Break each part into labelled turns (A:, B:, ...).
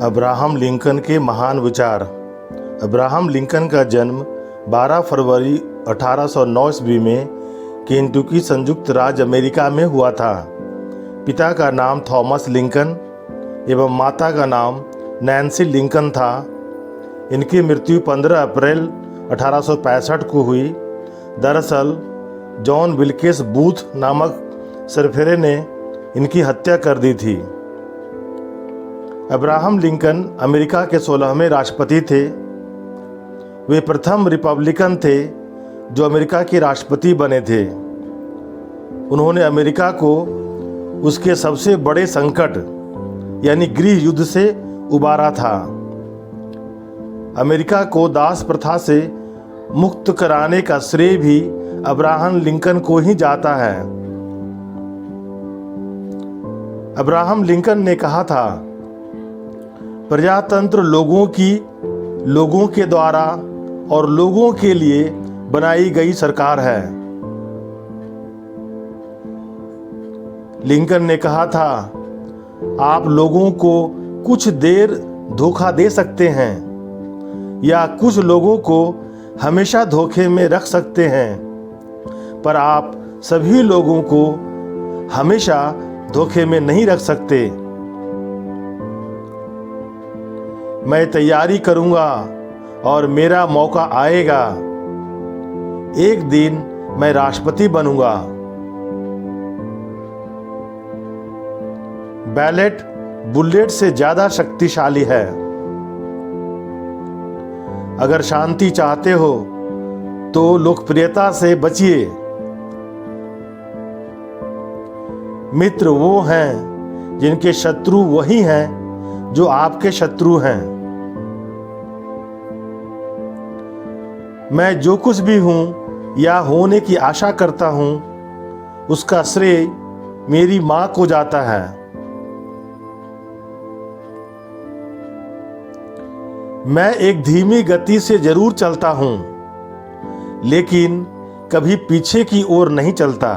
A: Abraham Lincoln के महान विचार। अब्राहम लिंकन का जन्म 12 फरवरी 1809 ईस्वी में केंटुकी संयुक्त राज्य अमेरिका में हुआ था। पिता का नाम थॉमस लिंकन एवं माता का नाम नैन्सी लिंकन था। इनकी मृत्यु 15 अप्रैल 1865 को हुई। दरअसल जॉन विल्केस बूथ नामक सरफेरे ने इनकी हत्या कर दी थी। अब्राहम लिंकन अमेरिका के 16वें राष्ट्रपति थे। वे प्रथम रिपब्लिकन थे जो अमेरिका के राष्ट्रपति बने थे। उन्होंने अमेरिका को उसके सबसे बड़े संकट यानी गृह युद्ध से उबारा था। अमेरिका को दास प्रथा से मुक्त कराने का श्रेय भी अब्राहम लिंकन को ही जाता है। अब्राहम लिंकन ने कहा था, प्रजातंत्र लोगों के द्वारा और लोगों के लिए बनाई गई सरकार है। लिंकन ने कहा था, आप लोगों को कुछ देर धोखा दे सकते हैं या कुछ लोगों को हमेशा धोखे में रख सकते हैं, पर आप सभी लोगों को हमेशा धोखे में नहीं रख सकते। मैं तैयारी करूंगा और मेरा मौका आएगा। एक दिन मैं राष्ट्रपति बनूंगा। बैलेट बुलेट से ज्यादा शक्तिशाली है। अगर शांति चाहते हो तो लोकप्रियता से बचिए। मित्र वो हैं जिनके शत्रु वही हैं जो आपके शत्रु हैं। मैं जो कुछ भी हूं या होने की आशा करता हूं उसका श्रेय मेरी मां को जाता है। मैं एक धीमी गति से जरूर चलता हूं, लेकिन कभी पीछे की ओर नहीं चलता।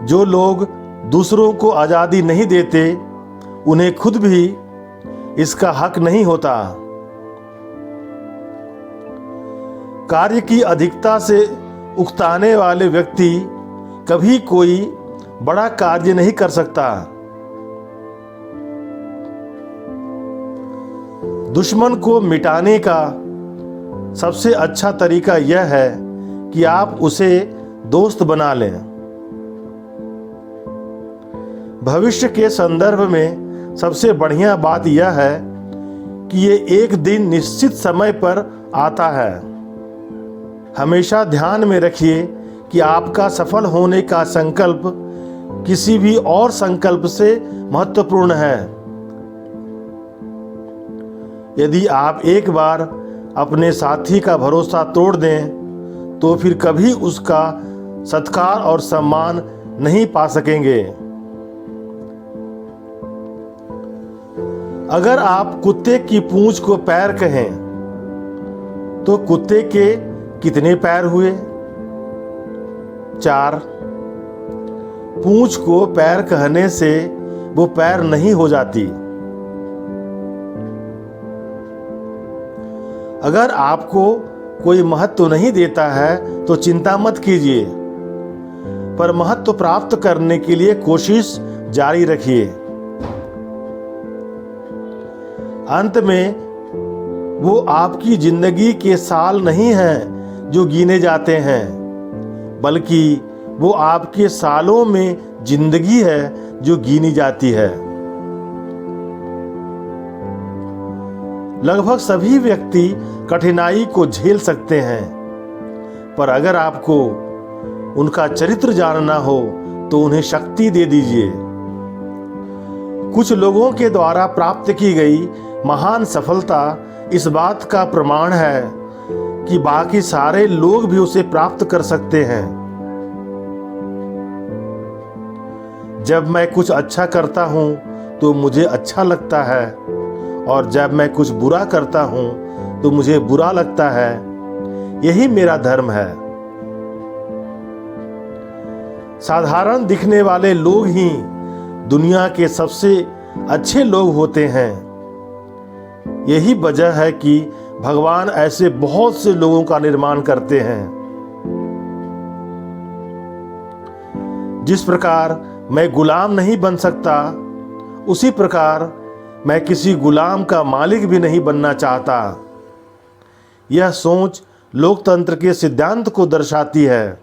A: जो लोग दूसरों को आजादी नहीं देते, उन्हें खुद भी इसका हक नहीं होता। कार्य की अधिकता से उकताने वाले व्यक्ति कभी कोई बड़ा कार्य नहीं कर सकता। दुश्मन को मिटाने का सबसे अच्छा तरीका यह है कि आप उसे दोस्त बना लें। भविष्य के संदर्भ में सबसे बढ़िया बात यह है कि ये एक दिन निश्चित समय पर आता है। हमेशा ध्यान में रखिए कि आपका सफल होने का संकल्प किसी भी और संकल्प से महत्वपूर्ण है। यदि आप एक बार अपने साथी का भरोसा तोड़ दें तो फिर कभी उसका सत्कार और सम्मान नहीं पा सकेंगे। अगर आप कुत्ते की पूंछ को पैर कहें तो कुत्ते के कितने पैर हुए? 4। पूंछ को पैर कहने से वो पैर नहीं हो जाती। अगर आपको कोई महत्व नहीं देता है तो चिंता मत कीजिए, पर महत्व प्राप्त करने के लिए कोशिश जारी रखिए। अंत में वो आपकी जिंदगी के साल नहीं हैं जो गिने जाते हैं, बल्कि वो आपके सालों में जिंदगी है जो गिनी जाती है। लगभग सभी व्यक्ति कठिनाई को झेल सकते हैं, पर अगर आपको उनका चरित्र जानना हो तो उन्हें शक्ति दे दीजिए। कुछ लोगों के द्वारा प्राप्त की गई महान सफलता इस बात का प्रमाण है कि बाकी सारे लोग भी उसे प्राप्त कर सकते हैं। जब मैं कुछ अच्छा करता हूं तो मुझे अच्छा लगता है, और जब मैं कुछ बुरा करता हूं तो मुझे बुरा लगता है। यही मेरा धर्म है। साधारण दिखने वाले लोग ही दुनिया के सबसे अच्छे लोग होते हैं। यही वजह है कि भगवान ऐसे बहुत से लोगों का निर्माण करते हैं। जिस प्रकार मैं गुलाम नहीं बन सकता, उसी प्रकार मैं किसी गुलाम का मालिक भी नहीं बनना चाहता। यह सोच लोकतंत्र के सिद्धांत को दर्शाती है।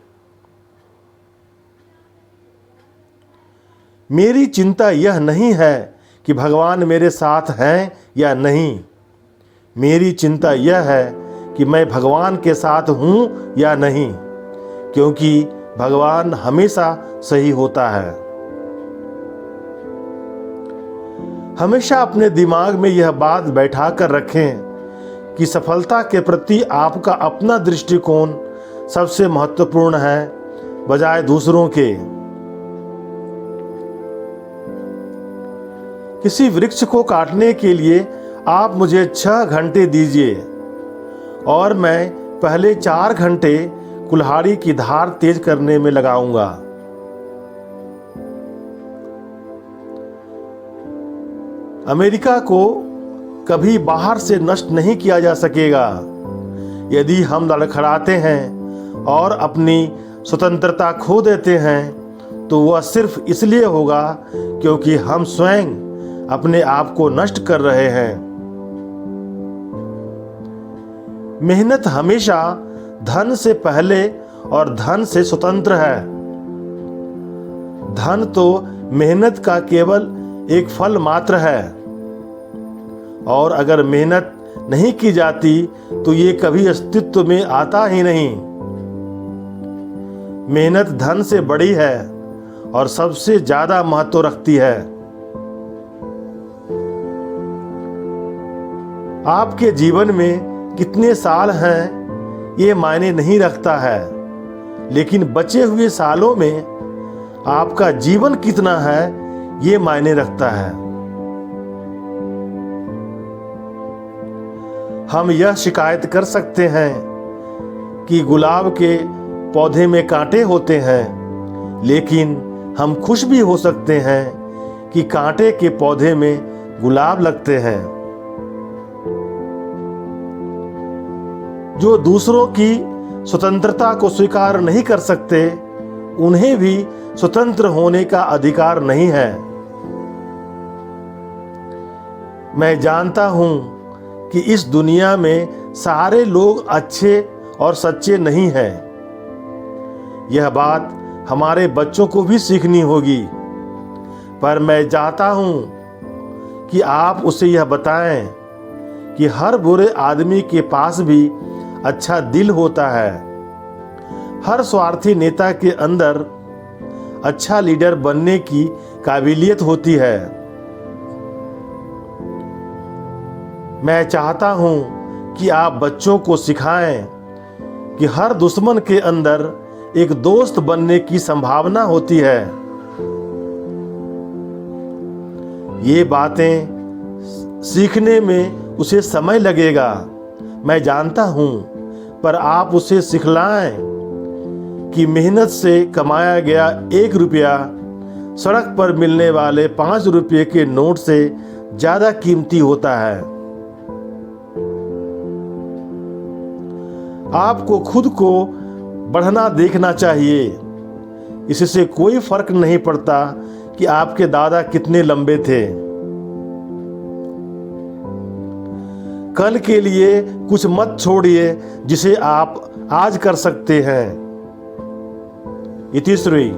A: मेरी चिंता यह नहीं है कि भगवान मेरे साथ हैं या नहीं। मेरी चिंता यह है कि मैं भगवान के साथ हूं या नहीं, क्योंकि भगवान हमेशा सही होता है। हमेशा अपने दिमाग में यह बात बैठा कर रखें कि सफलता के प्रति आपका अपना दृष्टिकोण सबसे महत्वपूर्ण है, बजाय दूसरों के। किसी वृक्ष को काटने के लिए आप मुझे 6 घंटे दीजिए और मैं पहले 4 घंटे कुल्हाड़ी की धार तेज करने में लगाऊंगा। अमेरिका को कभी बाहर से नष्ट नहीं किया जा सकेगा। यदि हम लड़खड़ाते हैं और अपनी स्वतंत्रता खो देते हैं तो वह सिर्फ इसलिए होगा क्योंकि हम स्वयं अपने आप को नष्ट कर रहे हैं। मेहनत हमेशा धन से पहले और धन से स्वतंत्र है। धन तो मेहनत का केवल एक फल मात्र है, और अगर मेहनत नहीं की जाती तो ये कभी अस्तित्व में आता ही नहीं। मेहनत धन से बड़ी है और सबसे ज्यादा महत्व रखती है। आपके जीवन में कितने साल हैं ये मायने नहीं रखता है, लेकिन बचे हुए सालों में आपका जीवन कितना है ये मायने रखता है। हम यह शिकायत कर सकते हैं कि गुलाब के पौधे में कांटे होते हैं, लेकिन हम खुश भी हो सकते हैं कि कांटे के पौधे में गुलाब लगते हैं। जो दूसरों की स्वतंत्रता को स्वीकार नहीं कर सकते, उन्हें भी स्वतंत्र होने का अधिकार नहीं है। मैं जानता हूं कि इस दुनिया में सारे लोग अच्छे और सच्चे नहीं हैं। यह बात हमारे बच्चों को भी सीखनी होगी, पर मैं चाहता हूं कि आप उसे यह बताएं कि हर बुरे आदमी के पास भी अच्छा दिल होता है। हर स्वार्थी नेता के अंदर अच्छा लीडर बनने की काबिलियत होती है। मैं चाहता हूं कि आप बच्चों को सिखाएं कि हर दुश्मन के अंदर एक दोस्त बनने की संभावना होती है। ये बातें सीखने में उसे समय लगेगा, मैं जानता हूं, पर आप उसे सिखलाएं कि मेहनत से कमाया गया 1 रुपया सड़क पर मिलने वाले 5 रुपये के नोट से ज्यादा कीमती होता है। आपको खुद को बढ़ना देखना चाहिए। इससे कोई फर्क नहीं पड़ता कि आपके दादा कितने लंबे थे। कल के लिए कुछ मत छोड़िए जिसे आप आज कर सकते हैं। इतिश्री।